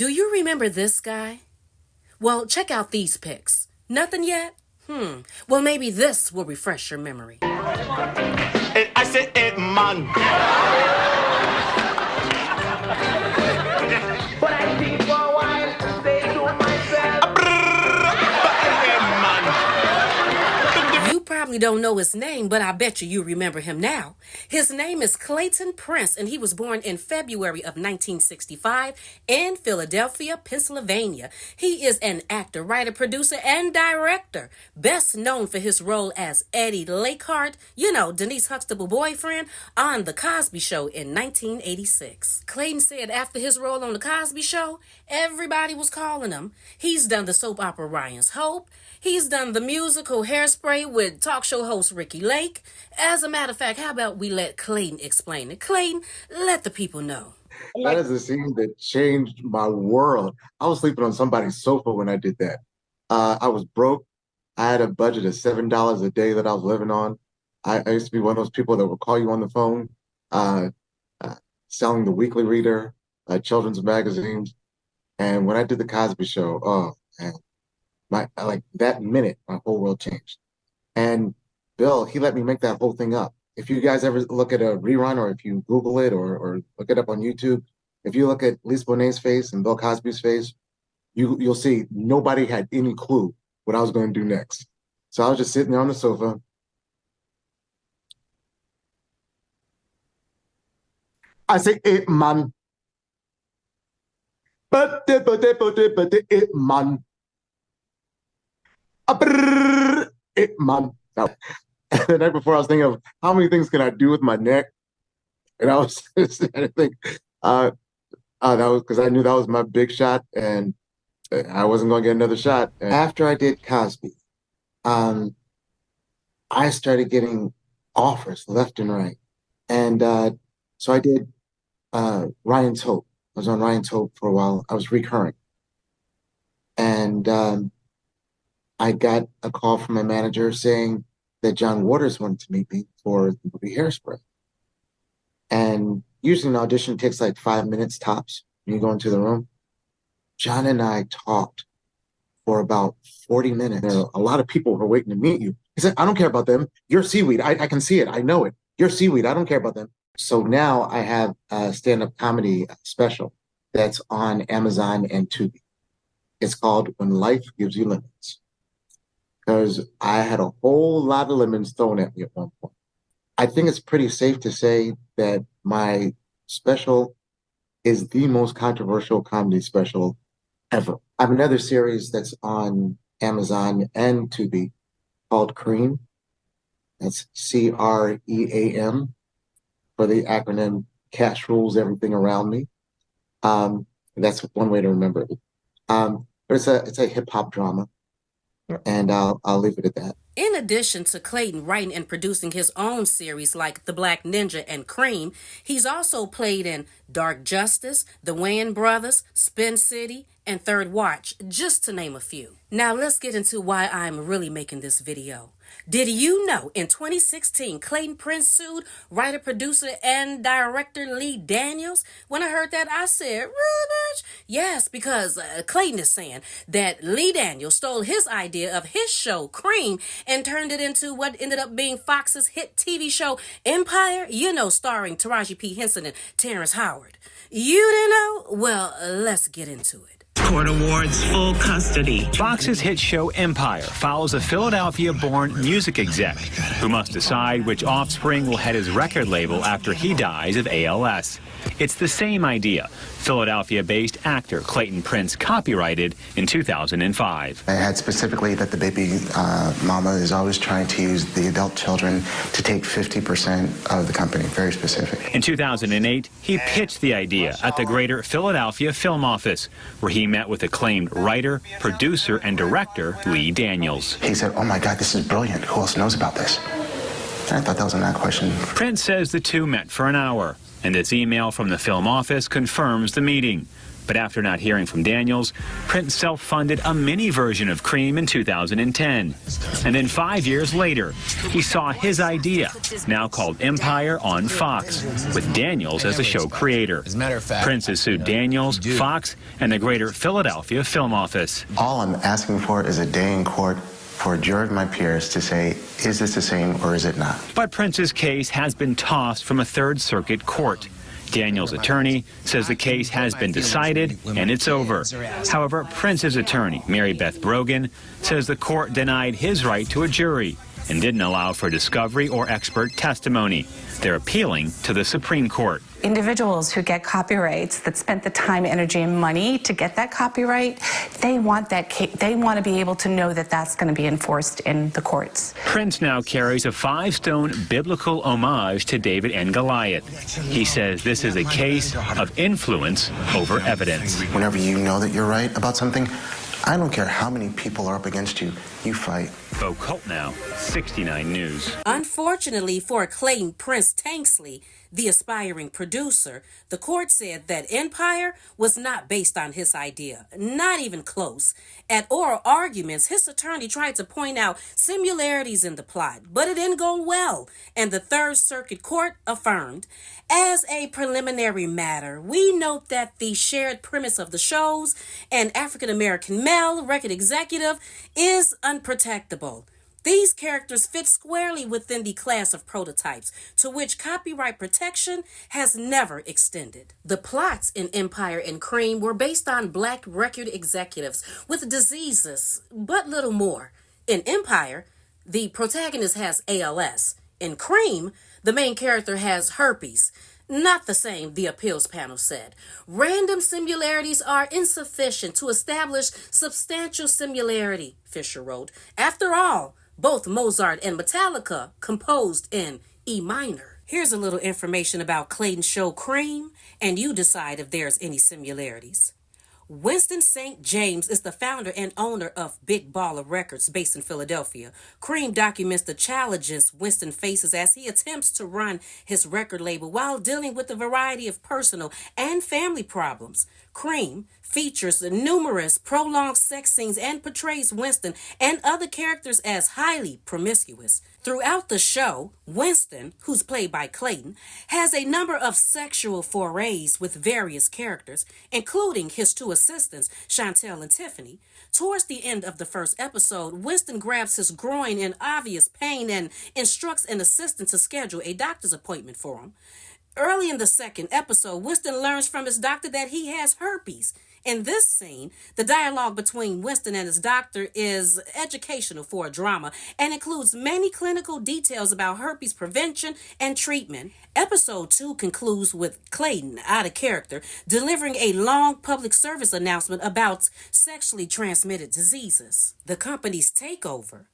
Do you remember this guy? Well, check out these pics. Nothing yet? Well, maybe this will refresh your memory. I said it, man. But I think for a while, stay to myself. You probably don't know his name, but I bet you remember him now. His name is Clayton Prince, and he was born in February of 1965 in Philadelphia, Pennsylvania. He is an actor, writer, producer, and director, best known for his role as Eddie Lakehart, Denise Huxtable's boyfriend, on The Cosby Show in 1986. Clayton said after his role on The Cosby Show, everybody was calling him. He's done the soap opera Ryan's Hope. He's done the musical Hairspray with talk show host Ricky Lake. As a matter of fact, how about we let Clayton explain it? Clayton, let the people know. That is a scene that changed my world. I was sleeping on somebody's sofa when I did that. I was broke. I had a budget of $7 a day that I was living on. I used to be one of those people that would call you on the phone, selling the Weekly Reader, children's magazines. And when I did the Cosby Show, oh man, that minute, my whole world changed. And Bill, he let me make that whole thing up. If you guys ever look at a rerun, or if you Google it or look it up on YouTube, if you look at Lisa Bonet's face and Bill Cosby's face, you'll see nobody had any clue what I was going to do next. So I was just sitting there on the sofa. I say, it man. But it man. It man. The night before, I was thinking of how many things can I do with my neck, and I was I think that was because I knew that was my big shot, and I wasn't going to get another shot. And after I did Cosby, I started getting offers left and right, and so I did Ryan's Hope. I was on Ryan's Hope for a while. I was recurring, and I got a call from my manager saying that John Waters wanted to meet me for the movie Hairspray. And usually an audition takes like 5 minutes tops when you go into the room. John and I talked for about 40 minutes. There are a lot of people who are waiting to meet you. He said, I don't care about them. You're seaweed. I can see it. I know it. You're seaweed. I don't care about them. So now I have a stand-up comedy special that's on Amazon and Tubi. It's called When Life Gives You Lemons. Because I had a whole lot of lemons thrown at me at one point. I think it's pretty safe to say that my special is the most controversial comedy special ever. I have another series that's on Amazon and Tubi called Cream. That's CREAM for the acronym Cash Rules Everything Around Me. That's one way to remember it. But it's a hip hop drama. And I'll leave it at that. In addition to Clayton writing and producing his own series like The Black Ninja and Cream, he's also played in Dark Justice, The Wayans Brothers, Spin City, and Third Watch, just to name a few. Now let's get into why I'm really making this video. Did you know in 2016, Clayton Prince sued writer, producer, and director Lee Daniels? When I heard that, I said, really, bitch? Yes, because Clayton is saying that Lee Daniels stole his idea of his show, Cream, and turned it into what ended up being Fox's hit TV show, Empire, starring Taraji P. Henson and Terrence Howard. You didn't know? Well, let's get into it. Court awards full custody. Fox's hit show Empire follows a Philadelphia-born music exec who must decide which offspring will head his record label after he dies of ALS. It's the same idea Philadelphia-based actor Clayton Prince copyrighted in 2005. I had specifically that the baby mama is always trying to use the adult children to take 50% of the company, very specific. In 2008, he pitched the idea at the Greater Philadelphia Film Office, where he met with acclaimed writer, producer, and director Lee Daniels. He said, oh my God, this is brilliant. Who else knows about this? And I thought that was an odd question. Prince says the two met for an hour, and this email from the film office confirms the meeting. But after not hearing from Daniels, Prince self-funded a mini version of Cream in 2010. And then 5 years later, he saw his idea, now called Empire, on Fox, with Daniels as the show creator. As a matter of fact, Prince has sued Daniels, Fox, and the Greater Philadelphia Film Office. All I'm asking for is a day in court for a jury of my peers to say, is this the same or is it not? But Prince's case has been tossed from a Third Circuit court. Daniels' attorney says the case has been decided and it's over. However, Prince's attorney, Mary Beth Brogan, says the court denied his right to a jury and didn't allow for discovery or expert testimony. They're appealing to the Supreme Court. Individuals who get copyrights that spent the time, energy, and money to get that copyright, they want to be able to know that that's going to be enforced in the courts. Prince now carries a 5-stone biblical homage to David and Goliath. He says this is a case of influence over evidence. Whenever you know that you're right about something, I don't care how many people are up against you, you fight. Bo Colt now, 69 News. Unfortunately for Clayton Prince Tanksley, the aspiring producer, the court said that Empire was not based on his idea, not even close. At oral arguments, his attorney tried to point out similarities in the plot, but it didn't go well, and the Third Circuit Court affirmed. As a preliminary matter, we note that the shared premise of the shows, an African-American male record executive, is unprotectable. These characters fit squarely within the class of prototypes to which copyright protection has never extended. The plots in Empire and Cream were based on black record executives with diseases, but little more. In Empire, the protagonist has ALS. In Cream, the main character has herpes. Not the same, the appeals panel said. Random similarities are insufficient to establish substantial similarity, Fisher wrote. After all, both Mozart and Metallica composed in E minor. Here's a little information about Clayton's show Cream, and you decide if there's any similarities. Winston St. James is the founder and owner of Big Baller Records based in Philadelphia. Cream documents the challenges Winston faces as he attempts to run his record label while dealing with a variety of personal and family problems. Cream features numerous prolonged sex scenes and portrays Winston and other characters as highly promiscuous. Throughout the show, Winston, who's played by Clayton, has a number of sexual forays with various characters, including his two assistants, Chantel and Tiffany. Towards the end of the first episode, Winston grabs his groin in obvious pain and instructs an assistant to schedule a doctor's appointment for him. Early in the second episode, Winston learns from his doctor that he has herpes. In this scene, the dialogue between Winston and his doctor is educational for a drama and includes many clinical details about herpes prevention and treatment. Episode 2 concludes with Clayton, out of character, delivering a long public service announcement about sexually transmitted diseases. The company's takeover.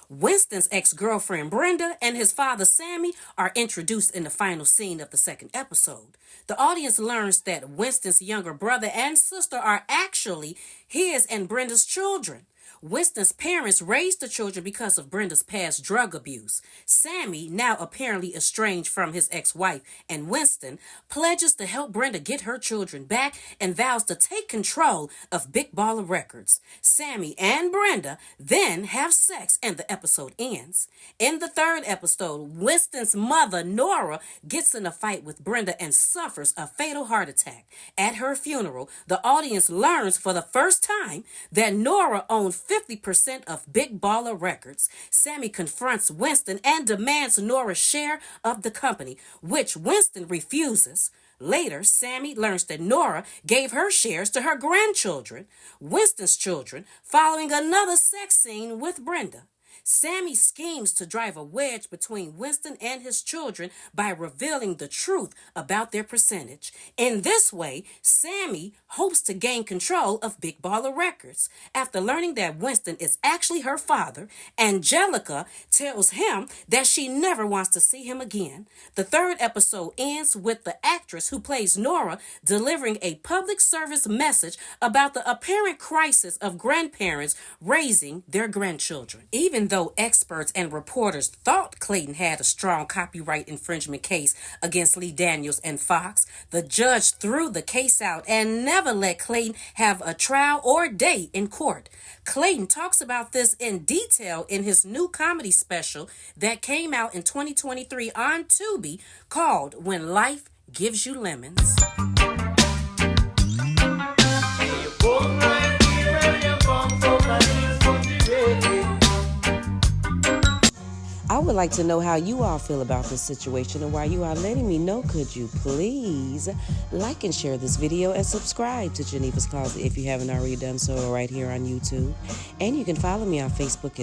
Winston's ex-girlfriend Brenda and his father Sammy are introduced in the final scene of the second episode. The audience learns that Winston's younger brother and sister are actually his and Brenda's children. Winston's parents raised the children because of Brenda's past drug abuse. Sammy, now apparently estranged from his ex-wife, and Winston pledges to help Brenda get her children back and vows to take control of Big Baller Records. Sammy and Brenda then have sex and the episode ends. In the third episode, Winston's mother, Nora, gets in a fight with Brenda and suffers a fatal heart attack. At her funeral, the audience learns for the first time that Nora owned 50% of Big Baller Records. Sammy confronts Winston and demands Nora's share of the company, which Winston refuses. Later, Sammy learns that Nora gave her shares to her grandchildren, Winston's children, following another sex scene with Brenda. Sammy schemes to drive a wedge between Winston and his children by revealing the truth about their percentage. In this way, Sammy hopes to gain control of Big Baller Records. After learning that Winston is actually her father, Angelica tells him that she never wants to see him again. The third episode ends with the actress who plays Nora delivering a public service message about the apparent crisis of grandparents raising their grandchildren. Even though experts and reporters thought Clayton had a strong copyright infringement case against Lee Daniels and Fox, the judge threw the case out and never let Clayton have a trial or day in court. Clayton talks about this in detail in his new comedy special that came out in 2023 on Tubi called When Life Gives You Lemons. I would like to know how you all feel about this situation, and while you are letting me know, could you please like and share this video and subscribe to Geneva's Closet if you haven't already done so right here on YouTube. And you can follow me on Facebook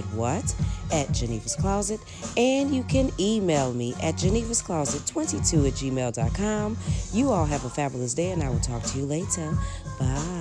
at Geneva's Closet, and you can email me at genevascloset22@gmail.com. You all have a fabulous day, and I will talk to you later. Bye.